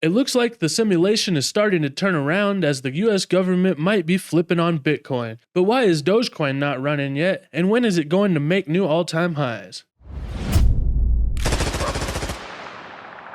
It looks like the simulation is starting to turn around as the US government might be flipping on Bitcoin. But why is Dogecoin not running yet? And when is it going to make new all-time highs?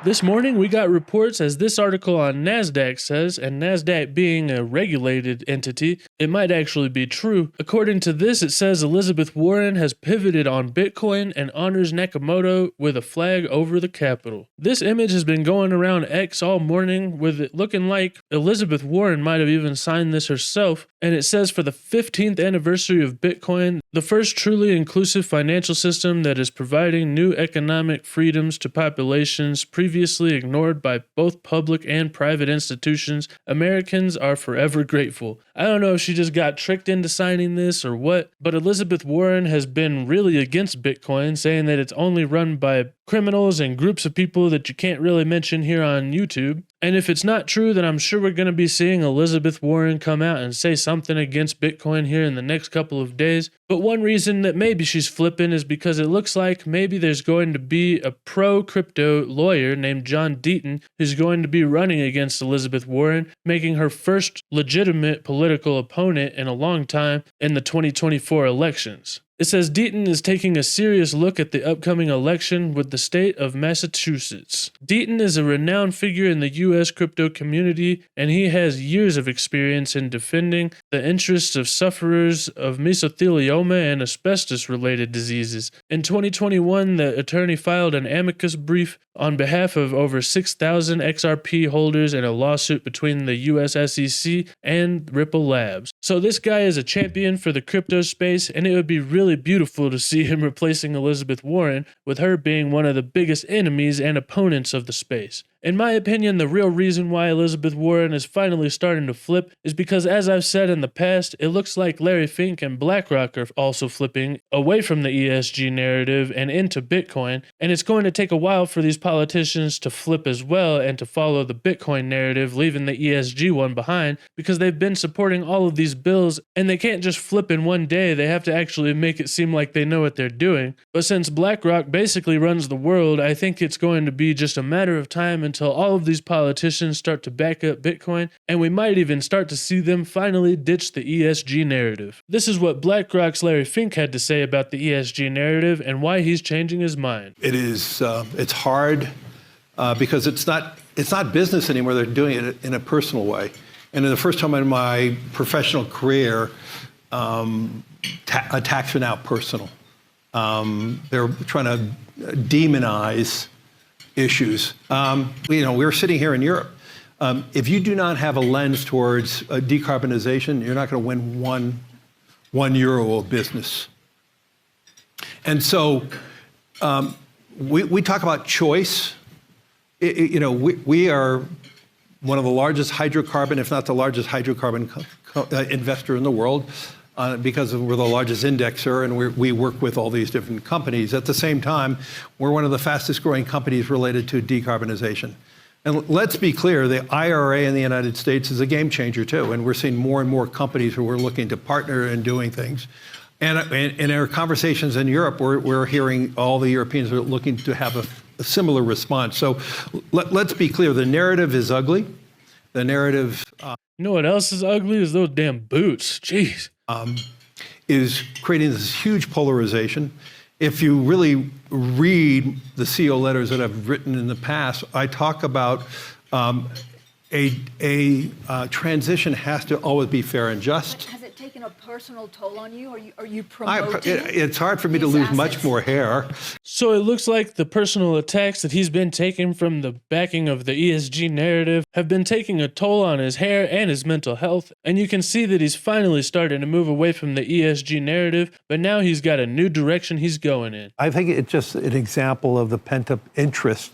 This morning we got reports, as this article on NASDAQ says, and NASDAQ being a regulated entity, it might actually be true. According to this, it says Elizabeth Warren has pivoted on Bitcoin and honors Nakamoto with a flag over the Capitol. This image has been going around X all morning, with it looking like Elizabeth Warren might have even signed this herself, and it says for the 15th anniversary of Bitcoin, the first truly inclusive financial system that is providing new economic freedoms to populations previously ignored by both public and private institutions, Americans are forever grateful. I don't know if she just got tricked into signing this or what, but Elizabeth Warren has been really against Bitcoin, saying that it's only run by criminals and groups of people that you can't really mention here on YouTube. And if it's not true, then I'm sure we're going to be seeing Elizabeth Warren come out and say something against Bitcoin here in the next couple of days. But one reason that maybe she's flipping is because it looks like maybe there's going to be a pro-crypto lawyer named John Deaton who's going to be running against Elizabeth Warren, making her first legitimate political opponent in a long time in the 2024 elections. It says Deaton is taking a serious look at the upcoming election with the state of Massachusetts. Deaton is a renowned figure in the U.S. crypto community, and he has years of experience in defending the interests of sufferers of mesothelioma and asbestos-related diseases. In 2021, the attorney filed an amicus brief on behalf of over 6,000 XRP holders in a lawsuit between the US SEC and Ripple Labs. So this guy is a champion for the crypto space, and it would be really beautiful to see him replacing Elizabeth Warren, with her being one of the biggest enemies and opponents of the space. In my opinion, the real reason why Elizabeth Warren is finally starting to flip is because, as I've said in the past, it looks like Larry Fink and BlackRock are also flipping away from the ESG narrative and into Bitcoin, and it's going to take a while for these politicians to flip as well and to follow the Bitcoin narrative, leaving the ESG one behind, because they've been supporting all of these bills, and they can't just flip in one day. They have to actually make it seem like they know what they're doing. But since BlackRock basically runs the world, I think it's going to be just a matter of time until all of these politicians start to back up Bitcoin, and we might even start to see them finally ditch the ESG narrative. This is what BlackRock's Larry Fink had to say about the ESG narrative and why he's changing his mind. It's hard because it's not business anymore. They're doing it in a personal way. And in the first time in my professional career, attacks are now personal. They're trying to demonize issues. We're sitting here in Europe. If you do not have a lens towards decarbonization, you're not going to win one euro of business. And so we talk about choice. We are one of the largest hydrocarbon, if not the largest hydrocarbon investor in the world, because we're the largest indexer and we work with all these different companies. At the same time, we're one of the fastest growing companies related to decarbonization. And let's be clear, the IRA in the United States is a game changer too, and we're seeing more and more companies who are looking to partner in doing things. And in our conversations in Europe, we're hearing all the Europeans are looking to have a similar response. So let's be clear, the narrative is ugly. The narrative... You know what else is ugly? Is those damn boots. Jeez. Is creating this huge polarization. If you really read the CEO letters that I've written in the past, I talk about a transition has to always be fair and just. Has it taken a personal toll on you? Are you promoting it's hard for me to lose much more hair. So it looks like the personal attacks that he's been taking from the backing of the ESG narrative have been taking a toll on his hair and his mental health. And you can see that he's finally starting to move away from the ESG narrative, but now he's got a new direction he's going in. I think it's just an example of the pent-up interest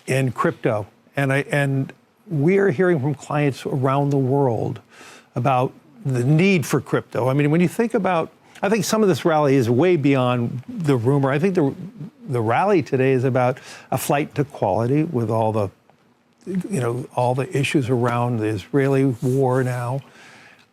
in crypto. And we're hearing from clients around the world about the need for crypto. I mean, when you think about, I think some of this rally is way beyond the rumor. I think the rally today is about a flight to quality with all the, all the issues around the Israeli war now,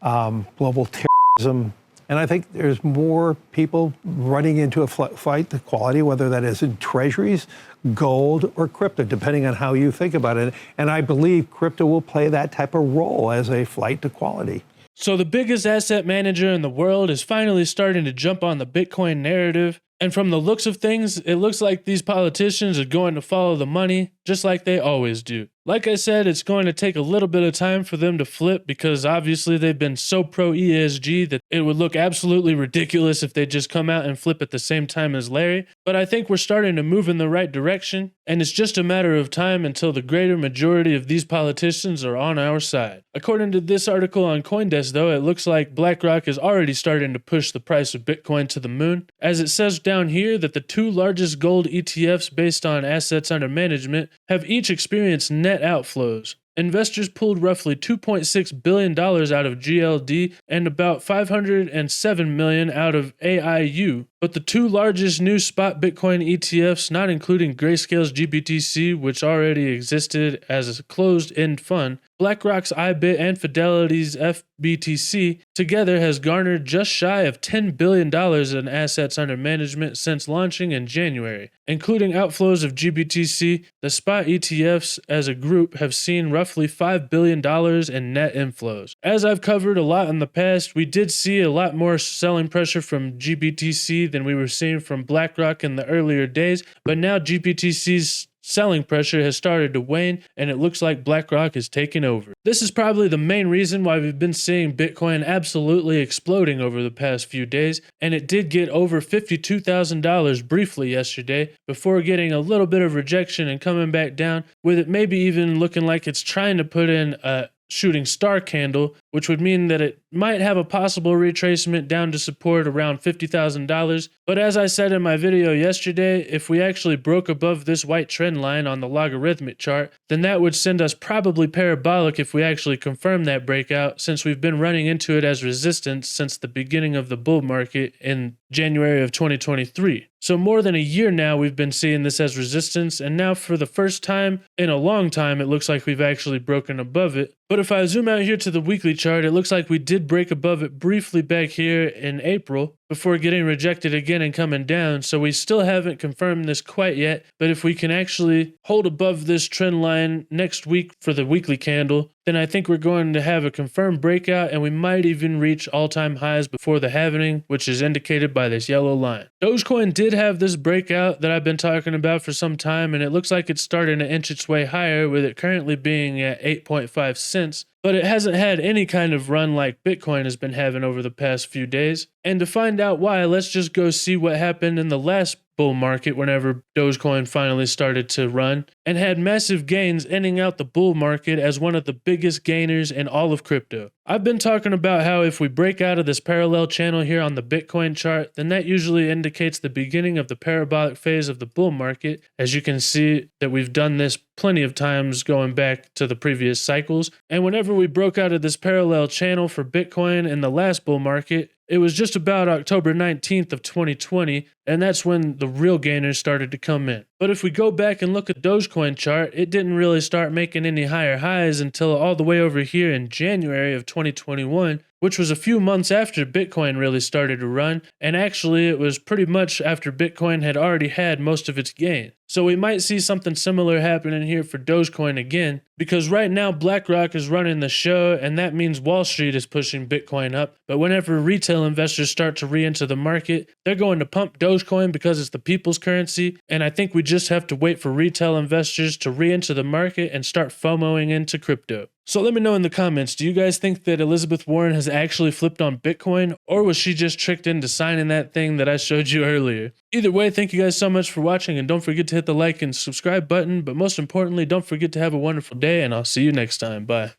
global terrorism, And I think there's more people running into a flight to quality, whether that is in treasuries, gold, or crypto, depending on how you think about it. And I believe crypto will play that type of role as a flight to quality. So the biggest asset manager in the world is finally starting to jump on the Bitcoin narrative. And from the looks of things, it looks like these politicians are going to follow the money, just like they always do. Like I said, it's going to take a little bit of time for them to flip because obviously they've been so pro ESG that it would look absolutely ridiculous if they just come out and flip at the same time as Larry. But I think we're starting to move in the right direction, and it's just a matter of time until the greater majority of these politicians are on our side. According to this article on CoinDesk, though, it looks like BlackRock is already starting to push the price of Bitcoin to the moon, as it says down here that the two largest gold ETFs based on assets under management have each experienced net outflows. Investors pulled roughly $2.6 billion out of GLD and about $507 million out of AIU. But the two largest new spot Bitcoin ETFs, not including Grayscale's GBTC, which already existed as a closed-end fund, BlackRock's IBIT and Fidelity's FBTC together has garnered just shy of $10 billion in assets under management since launching in January. Including outflows of GBTC, the spot ETFs as a group have seen roughly $5 billion in net inflows. As I've covered a lot in the past, we did see a lot more selling pressure from GBTC than we were seeing from BlackRock in the earlier days, but now GBTC's selling pressure has started to wane, and it looks like BlackRock is taking over. This is probably the main reason why we've been seeing Bitcoin absolutely exploding over the past few days, and it did get over $52,000 briefly yesterday before getting a little bit of rejection and coming back down, with it maybe even looking like it's trying to put in a shooting star candle, which would mean that it might have a possible retracement down to support around $50,000. But as I said in my video yesterday, if we actually broke above this white trend line on the logarithmic chart, then that would send us probably parabolic if we actually confirm that breakout, since we've been running into it as resistance since the beginning of the bull market in January of 2023. So more than a year now we've been seeing this as resistance, and now for the first time in a long time it looks like we've actually broken above it. But if I zoom out here to the weekly chart, it looks like we did break above it briefly back here in April before getting rejected again and coming down, so we still haven't confirmed this quite yet. But if we can actually hold above this trend line next week for the weekly candle, then I think we're going to have a confirmed breakout, and we might even reach all-time highs before the halving, which is indicated by this yellow line. Dogecoin did have this breakout that I've been talking about for some time, and it looks like it's starting to inch its way higher, with it currently being at 8.5 cents. But it hasn't had any kind of run like Bitcoin has been having over the past few days. And to find out why, let's just go see what happened in the last bull market whenever Dogecoin finally started to run and had massive gains, ending out the bull market as one of the biggest gainers in all of crypto. I've been talking about how if we break out of this parallel channel here on the Bitcoin chart, then that usually indicates the beginning of the parabolic phase of the bull market. As you can see that we've done this plenty of times going back to the previous cycles. And whenever we broke out of this parallel channel for Bitcoin in the last bull market, it was just about October 19th of 2020, and that's when the real gainers started to come in. But if we go back and look at Dogecoin chart, it didn't really start making any higher highs until all the way over here in January of 2021, which was a few months after Bitcoin really started to run, and actually it was pretty much after Bitcoin had already had most of its gain. So we might see something similar happening here for Dogecoin again, because right now BlackRock is running the show, and that means Wall Street is pushing Bitcoin up. But whenever retail investors start to re-enter the market, they're going to pump Dogecoin because it's the people's currency, and I think we just have to wait for retail investors to re-enter the market and start FOMOing into crypto. So let me know in the comments, do you guys think that Elizabeth Warren has actually flipped on Bitcoin, or was she just tricked into signing that thing that I showed you earlier? Either way, thank you guys so much for watching, and don't forget to hit the like and subscribe button, but most importantly, don't forget to have a wonderful day, and I'll see you next time. Bye.